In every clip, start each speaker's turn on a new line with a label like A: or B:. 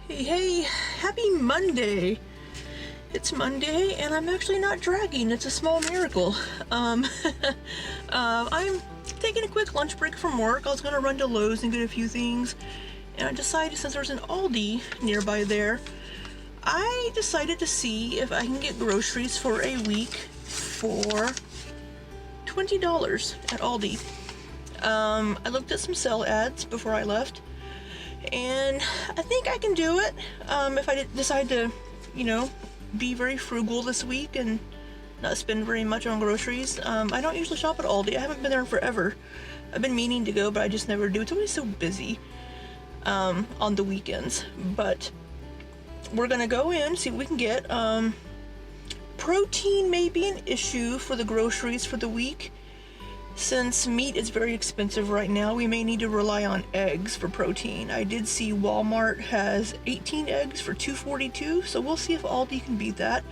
A: Hey, happy Monday! It's Monday and I'm actually not dragging. It's a small miracle. I'm taking a quick lunch break from work. I was gonna run to Lowe's and get a few things, and I decided, since there's an Aldi nearby there, I decided to see if I can get groceries for a week for $20 at Aldi. I looked at some sale ads before I left, and I think I can do it if I decide to, be very frugal this week and not spend very much on groceries. I don't usually shop at Aldi. I haven't been there in forever. I've been meaning to go, but I just never do. It's always so busy on the weekends. But we're gonna go in, see what we can get. Protein may be an issue for the groceries for the week. Since meat is very expensive right now, we may need to rely on eggs for protein. I did see Walmart has 18 eggs for $2.42, so we'll see if Aldi can beat that.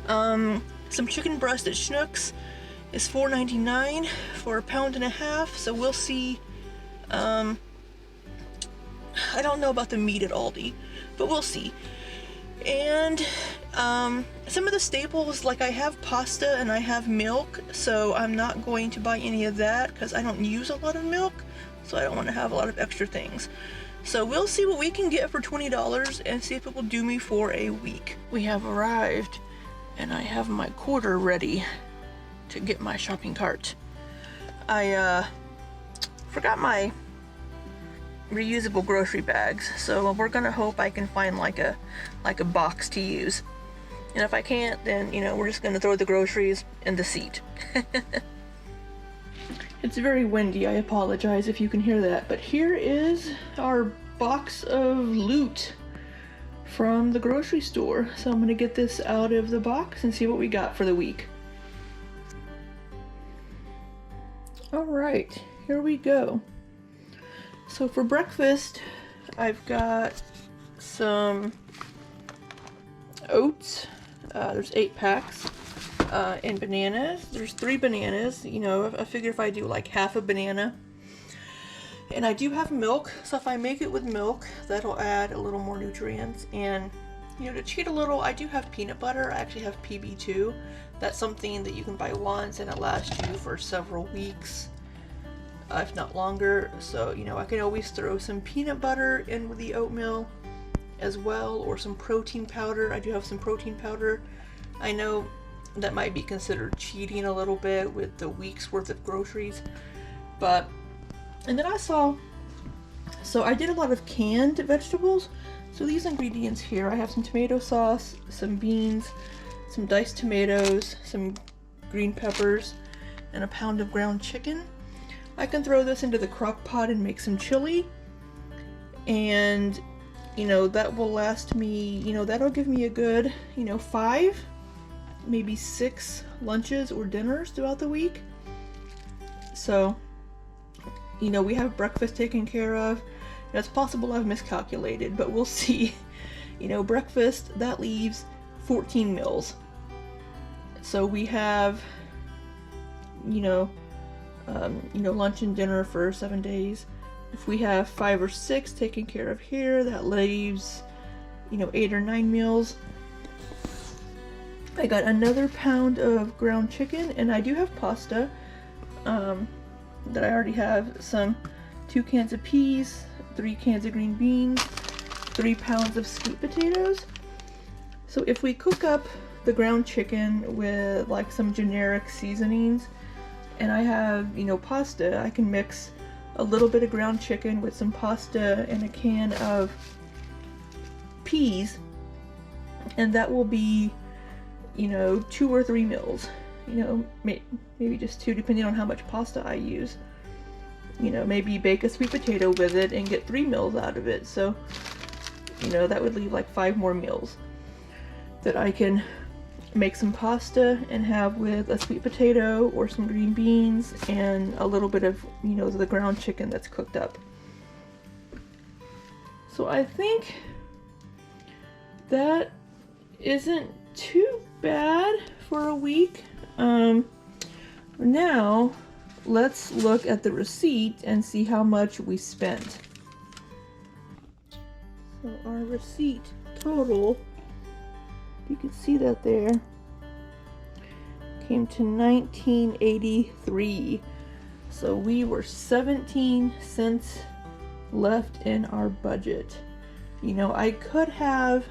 A: Some chicken breast at Schnucks is $4.99 for 1.5 pounds, so we'll see. I don't know about the meat at Aldi, but we'll see. And some of the staples, like I have pasta and I have milk, so I'm not going to buy any of that because I don't use a lot of milk, so I don't want to have a lot of extra things. So we'll see what we can get for $20 and see if it will do me for a week. We have arrived and I have my quarter ready to get my shopping cart. I forgot my reusable grocery bags, so we're gonna hope I can find like a box to use, and if I can't, then we're just gonna throw the groceries in the seat. It's very windy. I apologize if you can hear that, but here is our box of loot from the grocery store. So I'm gonna get this out of the box and see what we got for the week. All right, here we go. So for breakfast, I've got some oats. There's 8 packs, and bananas. There's 3 bananas. I figure if I do like half a banana. And I do have milk, so if I make it with milk, that'll add a little more nutrients. And to cheat a little, I do have peanut butter. I actually have PB2. That's something that you can buy once and it lasts you for several weeks, if not longer. So I can always throw some peanut butter in with the oatmeal as well, or some protein powder. I do have some protein powder. I know that might be considered cheating a little bit with the week's worth of groceries, but and then so I did a lot of canned vegetables. So these ingredients here, I have some tomato sauce, some beans, some diced tomatoes, some green peppers, and a pound of ground chicken. I can throw this into the crock pot and make some chili, and that will last me, that'll give me a good 5, maybe 6 lunches or dinners throughout the week. So we have breakfast taken care of. It's possible I've miscalculated, but we'll see. Breakfast, that leaves 14 meals. So we have lunch and dinner for 7 days. If we have 5 or 6 taken care of here, that leaves 8 or 9 meals. I got another pound of ground chicken, and I do have pasta that I already have. 2 cans of peas, 3 cans of green beans, 3 pounds of sweet potatoes. So if we cook up the ground chicken with like some generic seasonings, and I have pasta, I can mix a little bit of ground chicken with some pasta and a can of peas, and that will be 2 or 3 meals. Maybe just 2, depending on how much pasta I use. Maybe bake a sweet potato with it and get 3 meals out of it. So that would leave like 5 more meals that I can make some pasta and have with a sweet potato or some green beans and a little bit of the ground chicken that's cooked up. So I think that isn't too bad for a week. Now let's look at the receipt and see how much we spent. So our receipt total, you can see that there, came to $19.83. So we were 17 cents left in our budget. You know, I could have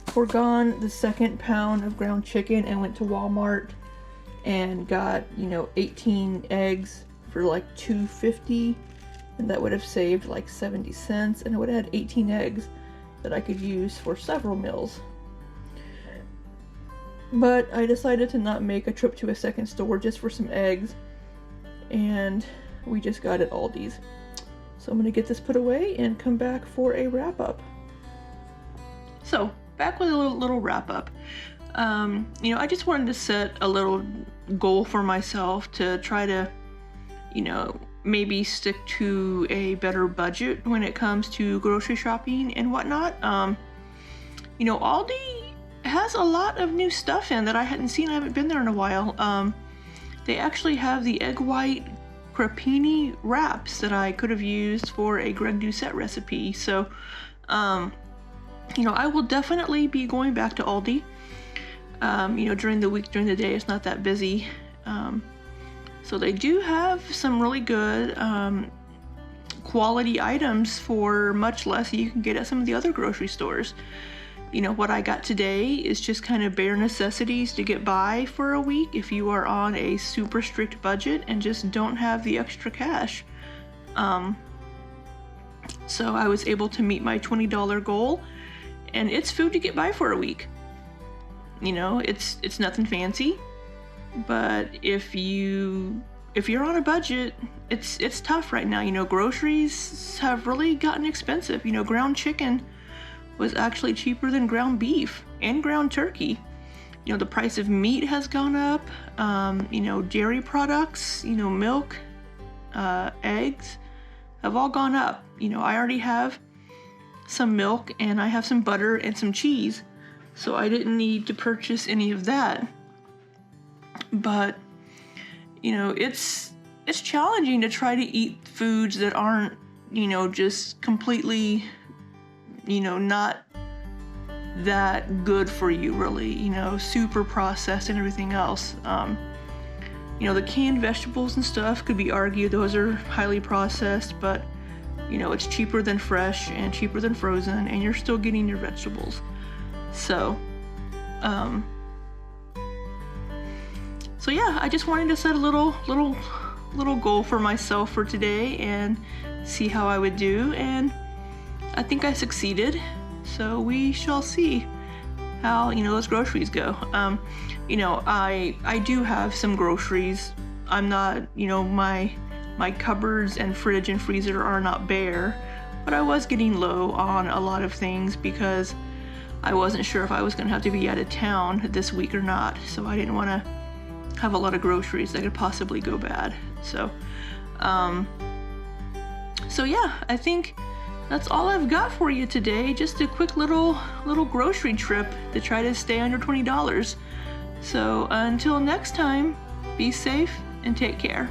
A: foregone the second pound of ground chicken and went to Walmart and got, you know, 18 eggs for like $2.50, and that would have saved like 70 cents, and I would have had 18 eggs that I could use for several meals. But I decided to not make a trip to a second store just for some eggs, and we just got at Aldi's. So I'm gonna get this put away and come back for a wrap up. So back with a little wrap up. You know, I just wanted to set a little goal for myself to try to, you know, maybe stick to a better budget when it comes to grocery shopping and whatnot. You know, Aldi has a lot of new stuff in that I hadn't seen. I haven't been there in a while. They actually have the egg white crepini wraps that I could have used for a Greg Doucette recipe. So, you know, I will definitely be going back to Aldi. You know, during the week, during the day, it's not that busy. So they do have some really good quality items for much less than you can get at some of the other grocery stores. You know, what I got today is just kind of bare necessities to get by for a week if you are on a super strict budget and just don't have the extra cash. So I was able to meet my $20 goal, and it's food to get by for a week. You know, it's nothing fancy, but if you're on a budget, it's tough right now. You know, groceries have really gotten expensive. You know, ground chicken was actually cheaper than ground beef and ground turkey. You know, the price of meat has gone up. You know, dairy products, you know, milk, eggs have all gone up. You know, I already have some milk and I have some butter and some cheese, so I didn't need to purchase any of that. But, you know, it's challenging to try to eat foods that aren't, you know, just completely, you know, not that good for you, really, you know, super processed and everything else. You know, the canned vegetables and stuff could be argued, those are highly processed, but, you know, it's cheaper than fresh and cheaper than frozen, and you're still getting your vegetables. So, so yeah, I just wanted to set a little goal for myself for today and see how I would do, and I think I succeeded. So we shall see how, you know, those groceries go. You know, I do have some groceries. I'm not, you know, my cupboards and fridge and freezer are not bare, but I was getting low on a lot of things because I wasn't sure if I was gonna have to be out of town this week or not, so I didn't want to have a lot of groceries that could possibly go bad. So, so yeah, I think that's all I've got for you today. Just a quick little grocery trip to try to stay under $20. So until next time, be safe and take care.